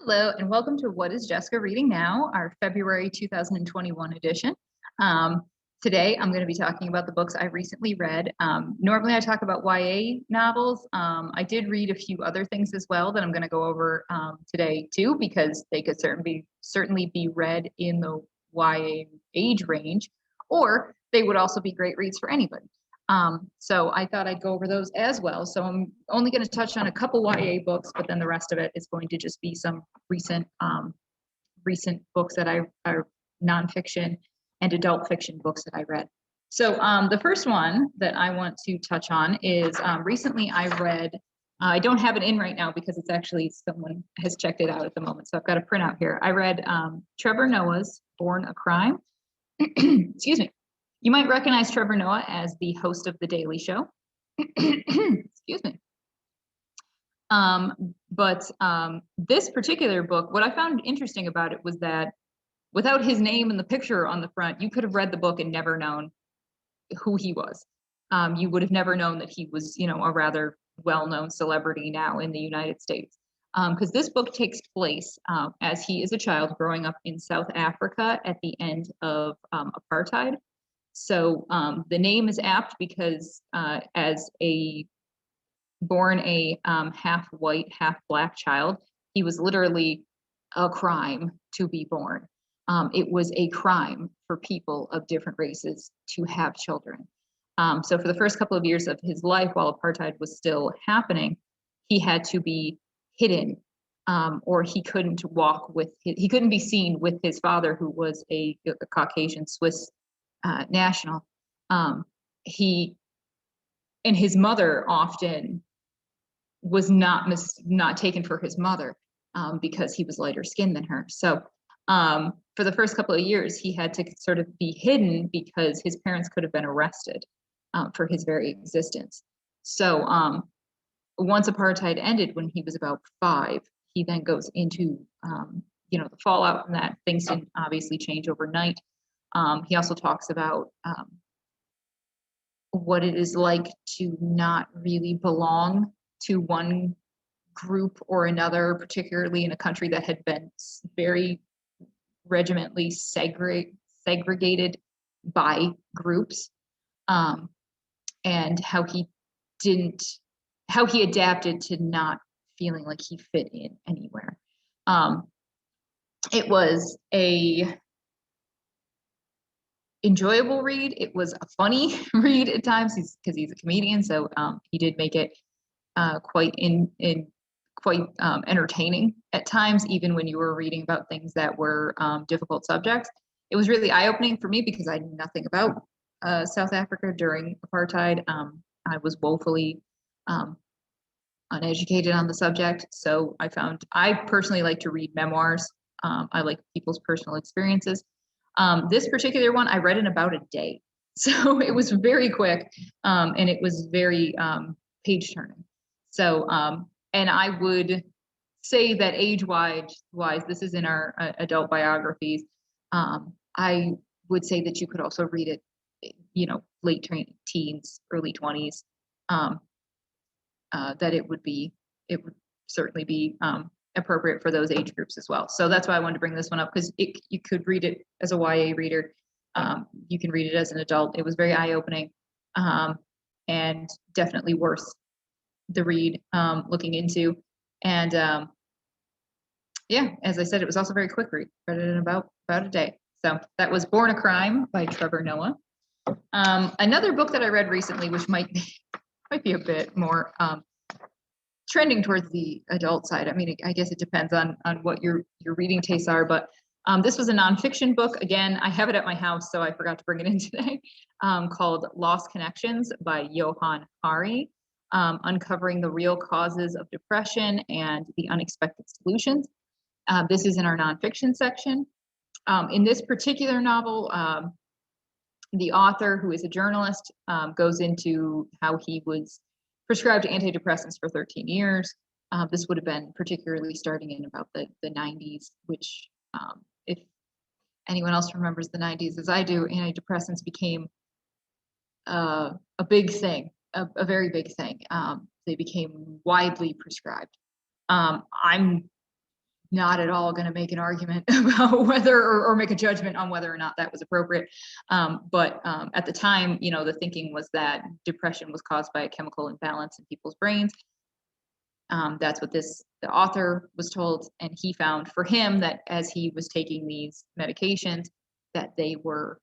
Hello, and welcome to What is Jessica Reading Now, our February 2021 edition. Today, I'm going to be talking about the books I recently read. Normally, I talk about YA novels. I did read a few other things as well that I'm going to go over today too, because they could certainly be read in the YA age range, or they would also be great reads for anybody. So I thought I'd go over those as well. So I'm only going to touch on a couple YA books, but then the rest of it is going to just be some recent books that I are nonfiction and adult fiction books that I read. So the first one that I want to touch on is recently I read. I don't have it in right now because it's actually someone has checked it out at the moment. So I've got a printout here. I read Trevor Noah's Born a Crime. Excuse me. You might recognize Trevor Noah as the host of The Daily Show. Excuse me. But this particular book, what I found interesting about it was that without his name and the picture on the front, you could have read the book and never known who he was. You would have never known that he was, a rather well-known celebrity now in the United States. Because this book takes place as he is a child growing up in South Africa at the end of apartheid. So the name is apt because as born a half white, half black child, he was literally a crime to be born. It was a crime for people of different races to have children. So for the first couple of years of his life, while apartheid was still happening, he had to be hidden, or he couldn't he couldn't be seen with his father, who was a Caucasian Swiss national. He and his mother often was not taken for his mother because he was lighter skinned than her. So for the first couple of years, he had to sort of be hidden because his parents could have been arrested for his very existence. So once apartheid ended, when he was about 5, he then goes into the fallout from that. Things didn't obviously change overnight. He also talks about what it is like to not really belong to one group or another, particularly in a country that had been very regimentally segregated by groups, and how he adapted to not feeling like he fit in anywhere. It was a enjoyable read. It was a funny read at times because he's a comedian, so he did make it quite entertaining at times, even when you were reading about things that were difficult subjects. It was really eye-opening for me because I knew nothing about South Africa during apartheid. I was woefully uneducated on the subject, so I personally like to read memoirs. I like people's personal experiences. This particular one I read in about a day, so it was very quick, and it was very page turning. So, and I would say that age-wise, this is in our adult biographies. I would say that you could also read it, late teens, early 20s. That it would certainly be appropriate for those age groups as well. So that's why I wanted to bring this one up, because you could read it as a YA reader. You can read it as an adult. It was very eye-opening, and definitely worth the read, looking into. And as I said, it was also a very quick read. Read it in about a day. So that was Born a Crime by Trevor Noah. Another book that I read recently, which might be a bit more trending towards the adult side. I mean, I guess it depends on what your reading tastes are, but this was a nonfiction book. Again, I have it at my house, so I forgot to bring it in today, called Lost Connections by Johann Hari, uncovering the real causes of depression and the unexpected solutions. This is in our nonfiction section. In this particular novel, the author, who is a journalist, goes into how he was prescribed antidepressants for 13 years. This would have been particularly starting in about the 90s, which, if anyone else remembers the 90s as I do, antidepressants became a big thing, a very big thing. They became widely prescribed. I'm not at all going to make an argument about whether or make a judgment on whether or not that was appropriate. But at the time, you know, the thinking was that depression was caused by a chemical imbalance in people's brains. That's what the author was told, and he found for him that as he was taking these medications, that they would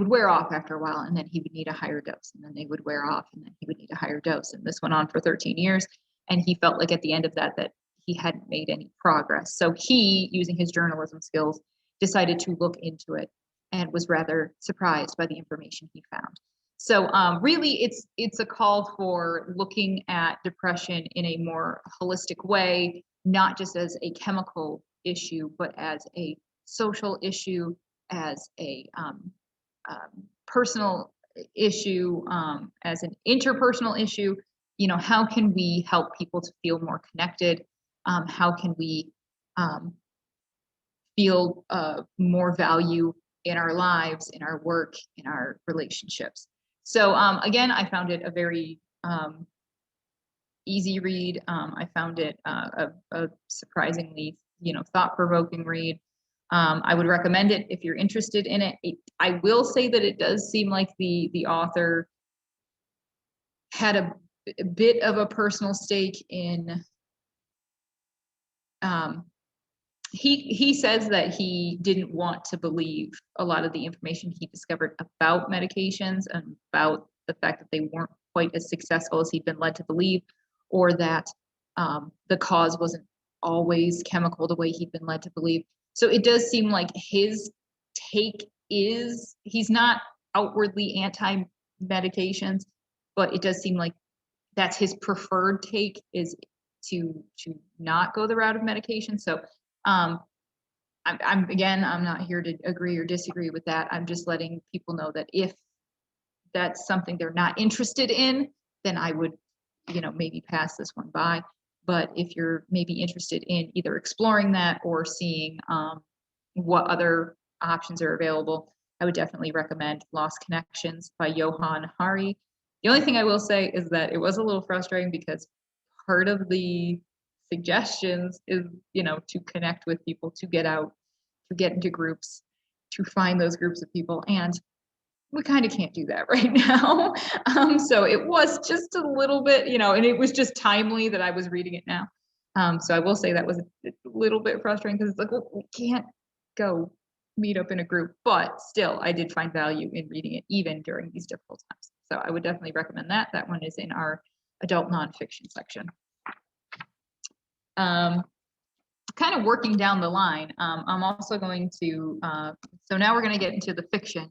wear off after a while, and then he would need a higher dose, and then they would wear off, and then he would need a higher dose, and this went on for 13 years, and he felt like at the end of that he hadn't made any progress. So he, using his journalism skills, decided to look into it, and was rather surprised by the information he found. So really, it's a call for looking at depression in a more holistic way, not just as a chemical issue, but as a social issue, as a personal issue, as an interpersonal issue. You know, how can we help people to feel more connected? How can we feel more value in our lives, in our work, in our relationships? So again, I found it a very easy read. I found it a surprisingly, you know, thought-provoking read. I would recommend it if you're interested in it. I will say that it does seem like the author had a bit of a personal stake in. He says that he didn't want to believe a lot of the information he discovered about medications and about the fact that they weren't quite as successful as he'd been led to believe, or that the cause wasn't always chemical the way he'd been led to believe. So it does seem like his take is, he's not outwardly anti-medications, but it does seem like that's his preferred take, is to not go the route of medication. So I'm not here to agree or disagree with that. I'm just letting people know that if that's something they're not interested in, then I would, you know, maybe pass this one by. But if you're maybe interested in either exploring that or seeing what other options are available, I would definitely recommend Lost Connections by Johann Hari. The only thing I will say is that it was a little frustrating because part of the suggestions is, you know, to connect with people, to get out, to get into groups, to find those groups of people, and we kind of can't do that right now. So it was just a little bit, you know, and it was just timely that I was reading it now. So I will say that was a little bit frustrating because it's like, well, we can't go meet up in a group, but still I did find value in reading it even during these difficult times. So I would definitely recommend that. That one is in our adult nonfiction section. Kind of working down the line, I'm also going to, so now we're going to get into the fiction.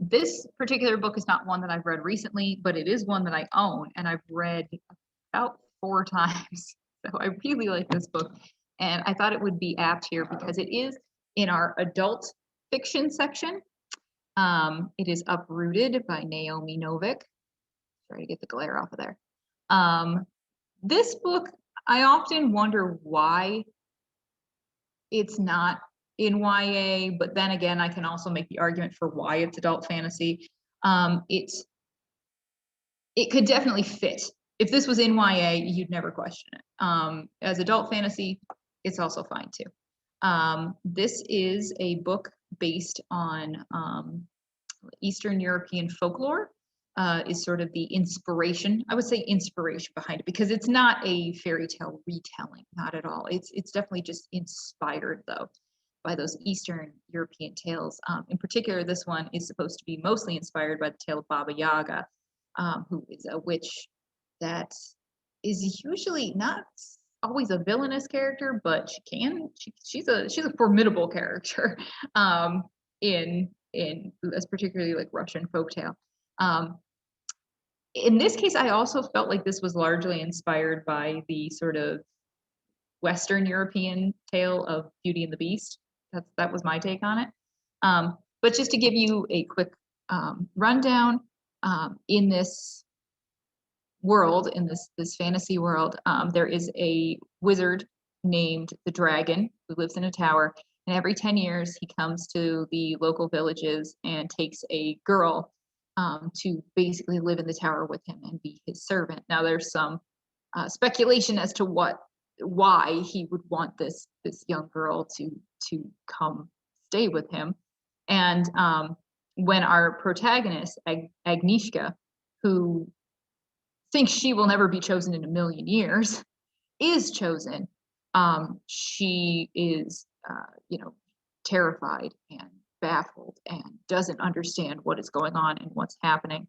This particular book is not one that I've read recently, but it is one that I own and I've read about 4 times. So I really like this book, and I thought it would be apt here because it is in our adult fiction section. It is Uprooted by Naomi Novik. Try to get the glare off of there. This book, I often wonder why it's not in YA, but then again, I can also make the argument for why it's adult fantasy. It could definitely fit. If this was in YA, you'd never question it. As adult fantasy, it's also fine too. This is a book based on Eastern European folklore. Is sort of the inspiration, I would say inspiration behind it, because it's not a fairy tale retelling, not at all. It's definitely just inspired though by those Eastern European tales. In particular, this one is supposed to be mostly inspired by the tale of Baba Yaga, who is a witch that is usually not always a villainous character, but she's a formidable character in as particularly like Russian folktale. In this case, I also felt like this was largely inspired by the sort of Western European tale of Beauty and the Beast. That was my take on it. But just to give you a quick rundown, in this world, in this fantasy world, there is a wizard named the Dragon who lives in a tower, and every 10 years he comes to the local villages and takes a girl to basically live in the tower with him and be his servant. Now there's some speculation as to what why he would want this young girl to come stay with him. And when our protagonist Agnieszka, who thinks she will never be chosen in a million years, is chosen, she is terrified and baffled and doesn't understand what is going on and what's happening.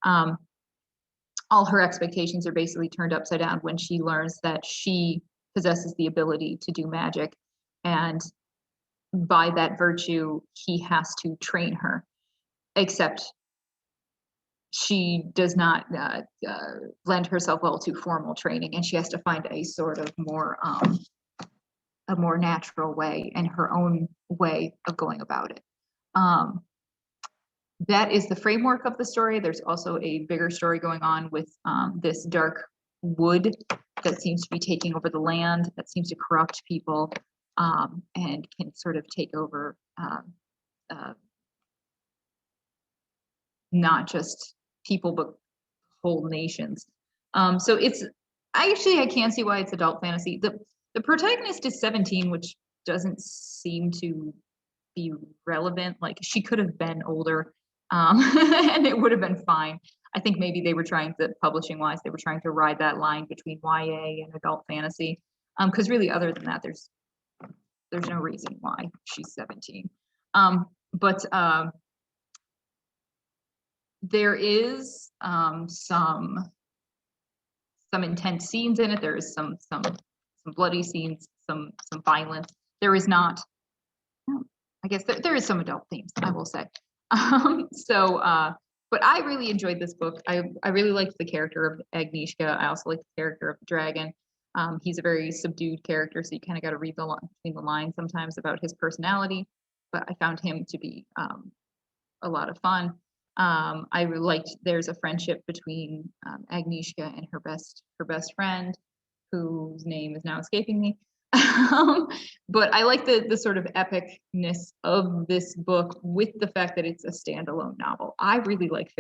All her expectations are basically turned upside down when she learns that she possesses the ability to do magic, and by that virtue he has to train her, except she does not lend herself well to formal training, and she has to find a sort of more a more natural way and her own way of going about it. That is the framework of the story. There's also a bigger story going on with this dark wood that seems to be taking over the land, that seems to corrupt people, and can sort of take over not just people, but whole nations. So I can't see why it's adult fantasy. The protagonist is 17, which doesn't seem to be relevant. Like, she could have been older, and it would have been fine. I think maybe they were trying to, publishing wise, they were trying to ride that line between YA and adult fantasy. Because really, other than that, there's no reason why she's 17. But there is some intense scenes in it. There is some bloody scenes, some violence. There is not. I guess there is some adult themes, I will say. But I really enjoyed this book. I really liked the character of Agnieszka. I also liked the character of the dragon. He's a very subdued character, so you kind of got to read between the lines sometimes about his personality. But I found him to be a lot of fun. I really liked, there's a friendship between Agnieszka and her best friend, whose name is now escaping me. But I like the sort of epicness of this book, with the fact that it's a standalone novel. I really like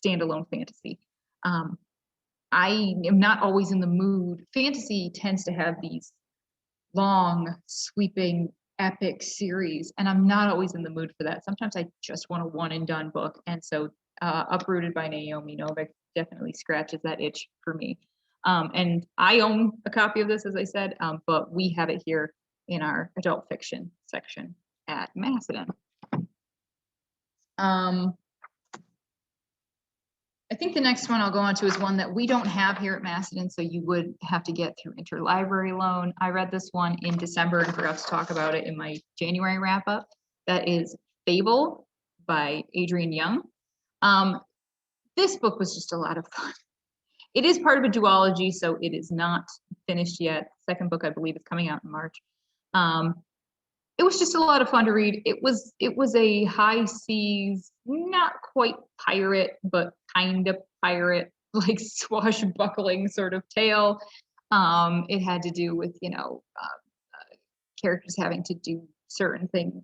standalone fantasy. I am not always in the mood. Fantasy tends to have these long, sweeping, epic series, and I'm not always in the mood for that. Sometimes I just want a one and done book, and so Uprooted by Naomi Novik definitely scratches that itch for me. And I own a copy of this, as I said, but we have it here in our adult fiction section at Macedon. I think the next one I'll go on to is one that we don't have here at Macedon, so you would have to get through interlibrary loan. I read this one in December and forgot to talk about it in my January wrap up. That is Fable by Adrienne Young. This book was just a lot of fun. It is part of a duology, so it is not finished yet. Second book, I believe, is coming out in March. It was just a lot of fun to read. It was a high seas, not quite pirate, but kind of pirate, like swashbuckling sort of tale. It had to do with, characters having to do certain things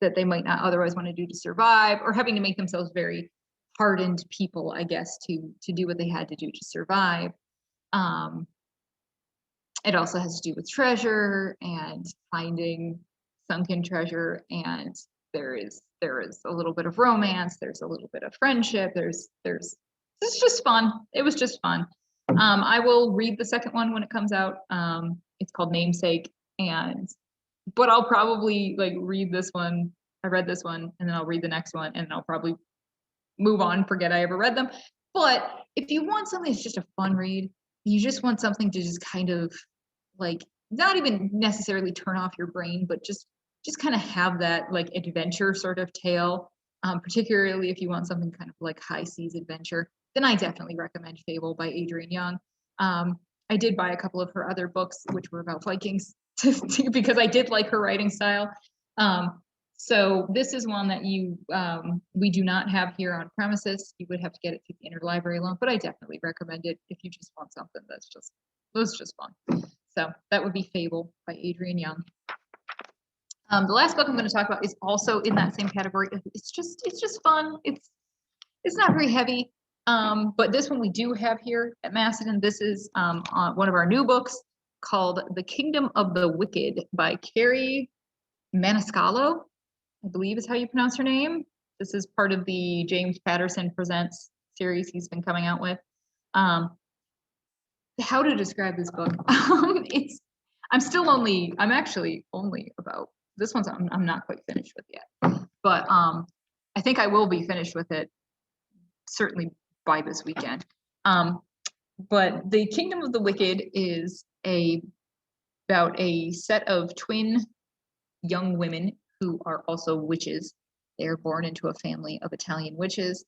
that they might not otherwise want to do to survive, or having to make themselves very hardened people, I guess, to do what they had to do to survive. It also has to do with treasure and finding sunken treasure, and there is a little bit of romance, there's a little bit of friendship, it's just fun. It was just fun. I will read the second one when it comes out. It's called Namesake, but I'll probably read this one. I read this one, and then I'll read the next one, and I'll probably move on, forget I ever read them. But if you want something that's just a fun read, you just want something to just kind of not even necessarily turn off your brain, but just kind of have that adventure sort of tale, particularly if you want something kind of high seas adventure, then I definitely recommend Fable by Adrienne Young. I did buy a couple of her other books, which were about Vikings, because I did like her writing style. So this is one that we do not have here on premises. You would have to get it through the interlibrary loan, but I definitely recommend it if you just want something that's just fun. So that would be Fable by Adrienne Young. The last book I'm going to talk about is also in that same category. It's just fun. It's not very heavy, but this one we do have here at Macedon. This is one of our new books. called The Kingdom of the Wicked by Carrie Maniscalco, I believe is how you pronounce her name. This is part of the James Patterson Presents series he's been coming out with. How to describe this book? I'm actually only about, this one's I'm not quite finished with yet, but I think I will be finished with it certainly by this weekend. But The Kingdom of the Wicked is about a set of twin young women who are also witches. They are born into a family of Italian witches.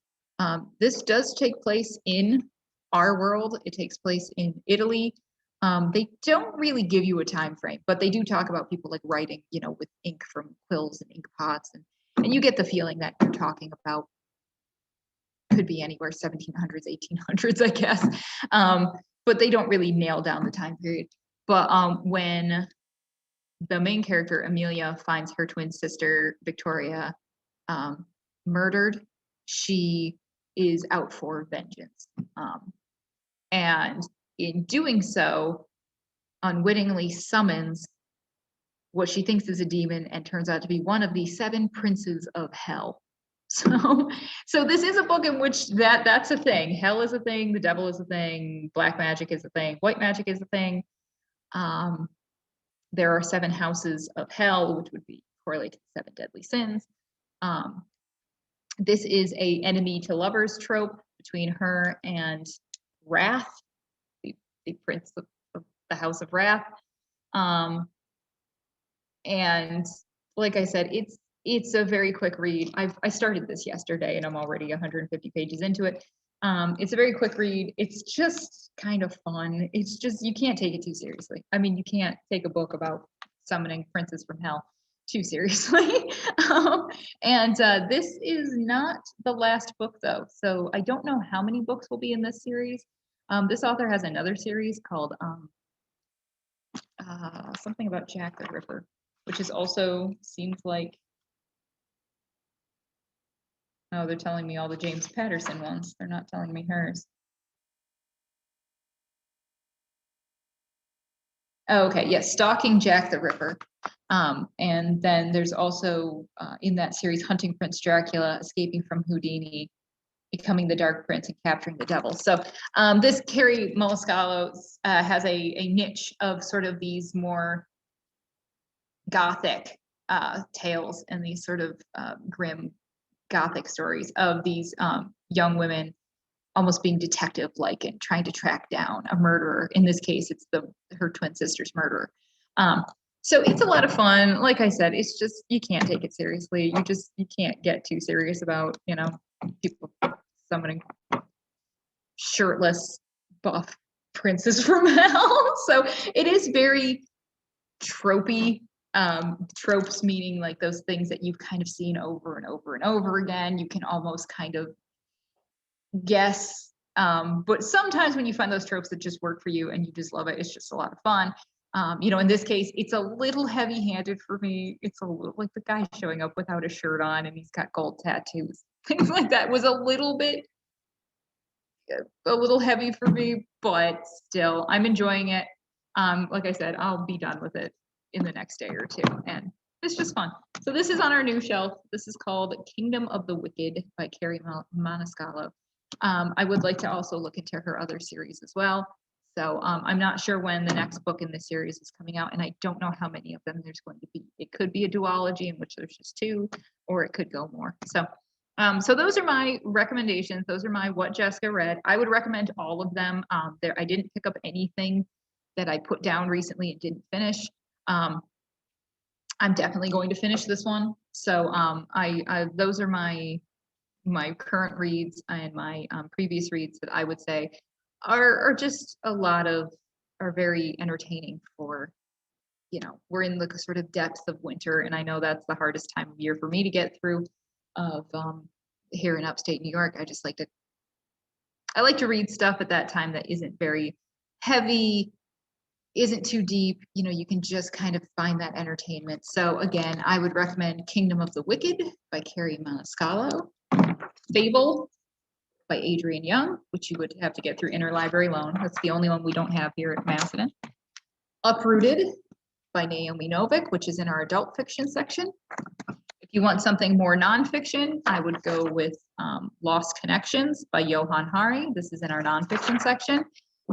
This does take place in our world. It takes place in Italy. They don't really give you a time frame, but they do talk about people like writing, with ink from quills and ink pots, and you get the feeling that you're talking about, could be anywhere 1700s, 1800s, I guess. But they don't really nail down the time period. But when the main character, Amelia, finds her twin sister, Victoria, murdered, she is out for vengeance. And in doing so, unwittingly summons what she thinks is a demon and turns out to be one of the 7 princes of hell. So this is a book in which that's a thing. Hell is a thing, the devil is a thing, black magic is a thing, white magic is a thing. There are 7 houses of hell, which would be correlated to 7 deadly sins. This is a enemy to lovers trope between her and Wrath, the prince of the House of Wrath. And like I said, it's a very quick read. I started this yesterday and I'm already 150 pages into it. It's a very quick read. It's just kind of fun. It's just, you can't take it too seriously. I mean, you can't take a book about summoning princes from hell too seriously. And this is not the last book though. So I don't know how many books will be in this series. This author has another series called something about Jack the Ripper, which is also seems like, oh, they're telling me all the James Patterson ones. They're not telling me hers. Oh, okay, yes, Stalking Jack the Ripper. And then there's also in that series, Hunting Prince Dracula, Escaping from Houdini, Becoming the Dark Prince, and Capturing the Devil. So this Carrie Maniscalco has a niche of sort of these more gothic tales and these sort of grim gothic stories of these young women almost being detective-like and trying to track down a murderer. In this case, it's her twin sister's murderer. So it's a lot of fun. Like I said, it's just, you can't take it seriously. You can't get too serious about, people summoning shirtless, buff princes from hell. So it is very tropey. Tropes meaning like those things that you've kind of seen over and over and over again. You can almost kind of guess, but sometimes when you find those tropes that just work for you and you just love it, it's just a lot of fun. In this case, it's a little heavy-handed for me. It's a little like the guy showing up without a shirt on and he's got gold tattoos. Things like that was a little heavy for me, but still, I'm enjoying it. Like I said, I'll be done with it in the next day or two, and it's just fun. So this is on our new shelf. This is called Kingdom of the Wicked by Carrie Maniscalco. I would like to also look into her other series as well. So I'm not sure when the next book in this series is coming out, and I don't know how many of them there's going to be. It could be a duology in which there's just 2, or it could go more. So those are my recommendations. Those are my what Jessica read. I would recommend all of them. I didn't pick up anything that I put down recently and didn't finish. I'm definitely going to finish this one. So those are my current reads and my previous reads that I would say are just are very entertaining for, we're in the sort of depths of winter, and I know that's the hardest time of year for me to get through of here in upstate New York. I like to read stuff at that time that isn't very heavy, isn't too deep, you can just kind of find that entertainment. So again, I would recommend Kingdom of the Wicked by Carrie Maniscalco, Fable by Adrienne Young, which you would have to get through interlibrary loan. That's the only one we don't have here at Macedon. Uprooted by Naomi Novik, which is in our adult fiction section. If you want something more nonfiction, I would go with Lost Connections by Johann Hari. This is in our nonfiction section.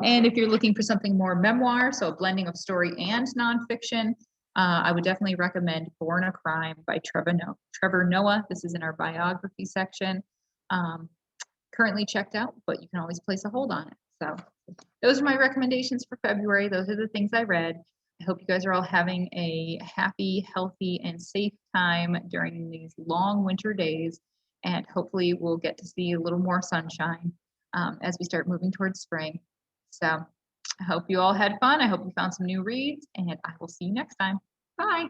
And if you're looking for something more memoir, so a blending of story and nonfiction, I would definitely recommend Born a Crime by Trevor Noah. This is in our biography section. Currently checked out, but you can always place a hold on it. So those are my recommendations for February. Those are the things I read. I hope you guys are all having a happy, healthy, and safe time during these long winter days. And hopefully we'll get to see a little more sunshine as we start moving towards spring. So I hope you all had fun. I hope you found some new reads, and I will see you next time. Bye.